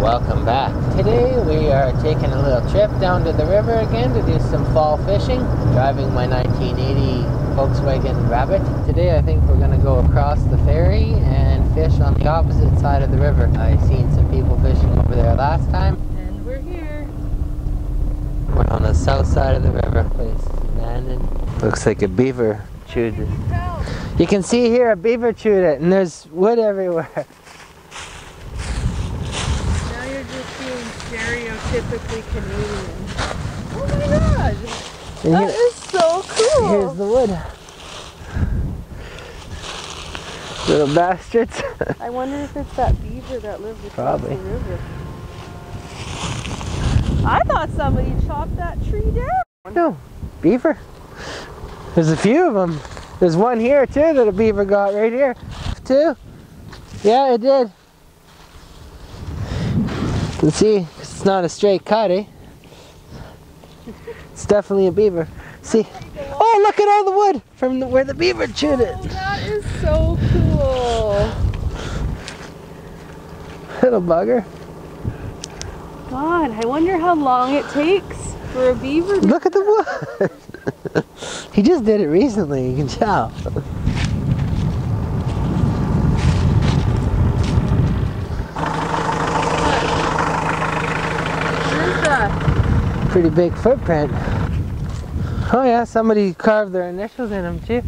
Welcome back. Today we are taking a little trip down to the river again to do some fall fishing. Driving my 1980 Volkswagen Rabbit. Today I think we're going to go across the ferry and fish on the opposite side of the river. I seen some people fishing over there last time. And we're here. We're on the south side of the river. Place is abandoned. Looks like a beaver chewed it. You can see here a beaver chewed it, and there's wood everywhere. Stereotypically Canadian. Oh my god! That is so cool! Here's the wood. Little bastards. I wonder if it's that beaver that lived across the river. I thought somebody chopped that tree down. No, beaver. There's a few of them. There's one here too that a beaver got right here. Two? Yeah, it did. You can see, it's not a straight cut, eh? It's definitely a beaver. See? Oh, look at all the wood from where the beaver chewed it. That is so cool. Little bugger. God, I wonder how long it takes for a beaver to... Look at the wood. He just did it recently, you can tell. Pretty big footprint. Oh yeah, somebody carved their initials in them too.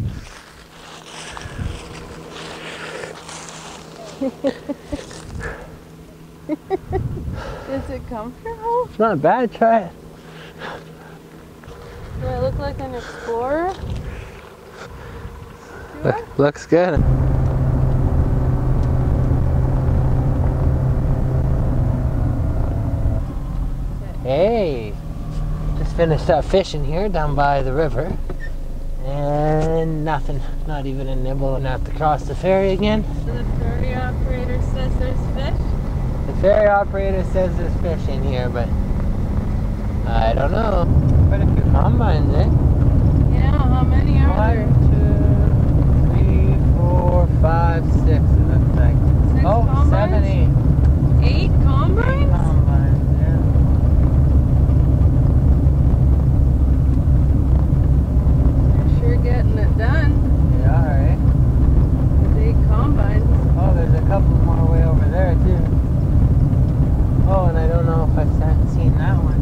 Is it comfortable? It's not bad, try it. Do I look like an explorer? Looks good. Hey! Just finished up fishing here down by the river, and nothing, not even a nibble. And have to cross the ferry again. So the ferry operator says there's fish? The ferry operator says there's fish in here, but I don't know. Quite a few combines, eh? Yeah, how many are there? 1, 2, 3, 4, 5, 6 it looks like. 6 combines? 7, 8. 8 combines? 8 combines, yeah. Getting it done. Yeah, right. With 8 combines. Oh, there's a couple more way over there too. Oh, and I don't know if I've seen that one.